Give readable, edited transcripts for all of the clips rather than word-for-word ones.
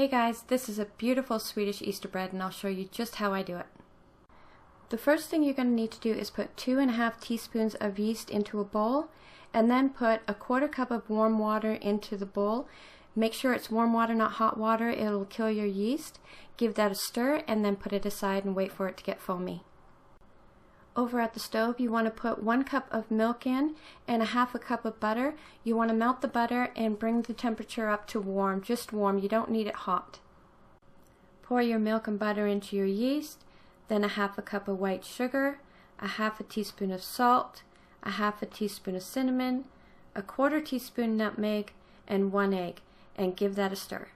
Hey guys, this is a beautiful Swedish Easter bread and I'll show you just how I do it. The first thing you're going to need to do is put 2½ teaspoons of yeast into a bowl and then put a 1/4 cup of warm water into the bowl. Make sure it's warm water, not hot water. It'll kill your yeast. Give that a stir and then put it aside and wait for it to get foamy. Over at the stove, you want to put 1 cup of milk in and 1/2 cup of butter. You want to melt the butter and bring the temperature up to warm, just warm. You don't need it hot. Pour your milk and butter into your yeast, then 1/2 cup of white sugar, 1/2 teaspoon of salt, 1/2 teaspoon of cinnamon, 1/4 teaspoon nutmeg, and 1 egg, and give that a stir.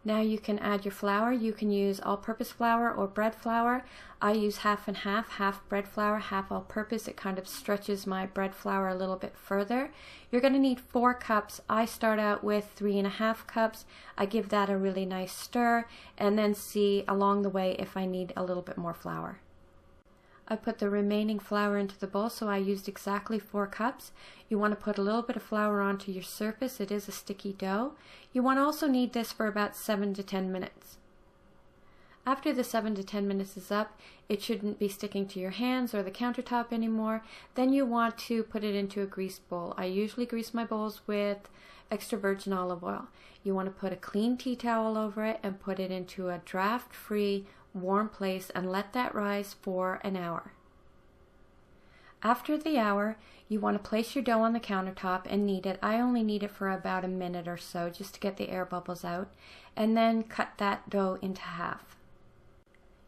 Now you can add your flour. You can use all-purpose flour or bread flour. I use half and half bread flour, half all-purpose. It kind of stretches my bread flour a little bit further. You're going to need 4 cups. I start out with 3½ cups. I give that a really nice stir and then see along the way if I need a little bit more flour. I put the remaining flour into the bowl, so I used exactly 4 cups. You want to put a little bit of flour onto your surface. It is a sticky dough. You want to also knead this for about 7 to 10 minutes. After the 7 to 10 minutes is up, it shouldn't be sticking to your hands or the countertop anymore. Then you want to put it into a greased bowl. I usually grease my bowls with extra virgin olive oil. You want to put a clean tea towel over it and put it into a draft-free warm place and let that rise for an hour. After the hour, you want to place your dough on the countertop and knead it. I only knead it for about a minute or so just to get the air bubbles out, and then cut that dough into half.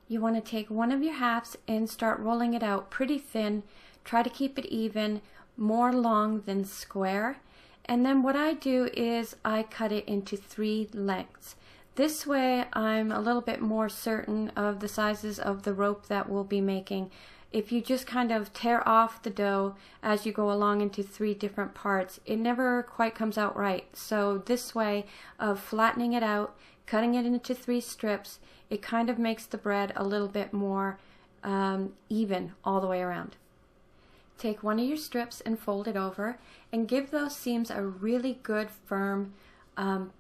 You want to take one of your halves and start rolling it out pretty thin. Try to keep it even, more long than square. And then what I do is I cut it into 3 lengths. This way I'm a little bit more certain of the sizes of the rope that we'll be making. If you just kind of tear off the dough as you go along into 3 different parts, it never quite comes out right. So this way of flattening it out, cutting it into 3 strips, it kind of makes the bread a little bit more even all the way around. Take one of your strips and fold it over and give those seams a really good firm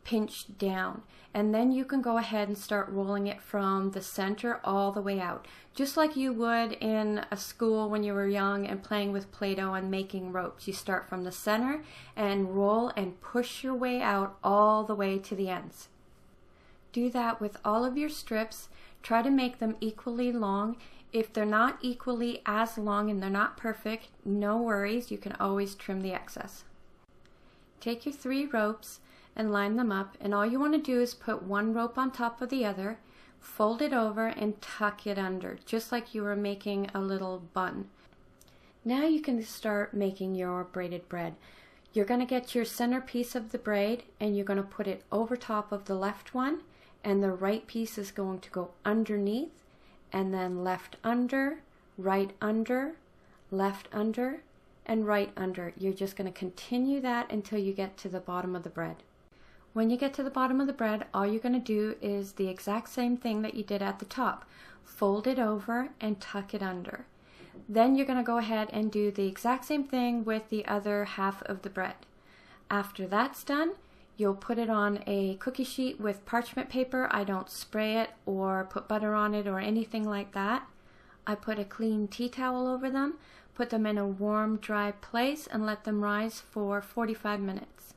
pinch down, and then you can go ahead and start rolling it from the center all the way out, just like you would in a school when you were young and playing with Play-Doh and making ropes. You start from the center and roll and push your way out all the way to the ends. Do that with all of your strips. Try to make them equally long. If they're not equally as long and they're not perfect, no worries, you can always trim the excess. Take your 3 ropes and line them up, and all you want to do is put one rope on top of the other, fold it over and tuck it under, just like you were making a little bun. Now you can start making your braided bread. You're going to get your center piece of the braid and you're going to put it over top of the left one, and the right piece is going to go underneath, and then left under, left under, and right under. You're just going to continue that until you get to the bottom of the bread. When you get to the bottom of the bread, all you're going to do is the exact same thing that you did at the top. Fold it over and tuck it under. Then you're going to go ahead and do the exact same thing with the other half of the bread. After that's done, you'll put it on a cookie sheet with parchment paper. I don't spray it or put butter on it or anything like that. I put a clean tea towel over them, put them in a warm, dry place, and let them rise for 45 minutes.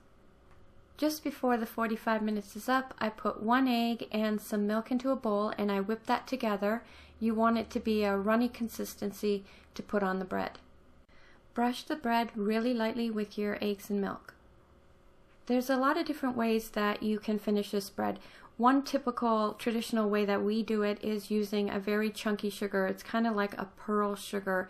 Just before the 45 minutes is up, I put 1 egg and some milk into a bowl and I whip that together. You want it to be a runny consistency to put on the bread. Brush the bread really lightly with your eggs and milk. There's a lot of different ways that you can finish this bread. One typical traditional way that we do it is using a very chunky sugar. It's kind of like a pearl sugar.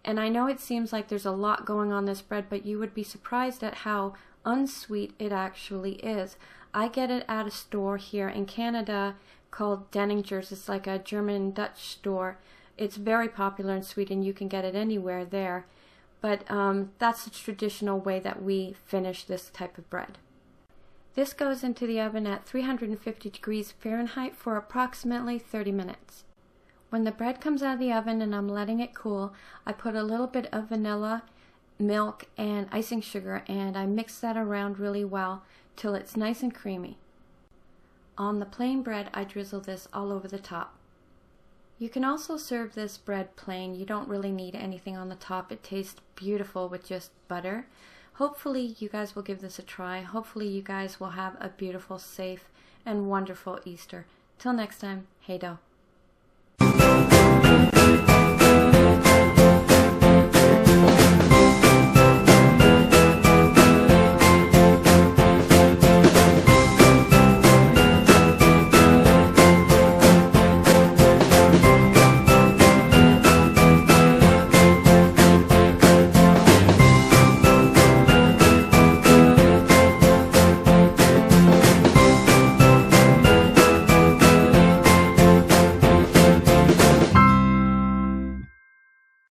And I know it seems like there's a lot going on this bread, but you would be surprised at how unsweet it actually is. I get it at a store here in Canada called Denninger's. It's like a German-Dutch store. It's very popular in Sweden. You can get it anywhere there. But that's the traditional way that we finish this type of bread. This goes into the oven at 350 degrees Fahrenheit for approximately 30 minutes. When the bread comes out of the oven and I'm letting it cool, I put a little bit of vanilla, milk, and icing sugar, and I mix that around really well till it's nice and creamy. On the plain bread, I drizzle this all over the top. You can also serve this bread plain. You don't really need anything on the top. It tastes beautiful with just butter. Hopefully you guys will give this a try. Hopefully you guys will have a beautiful, safe, and wonderful Easter. Till next time, hey do.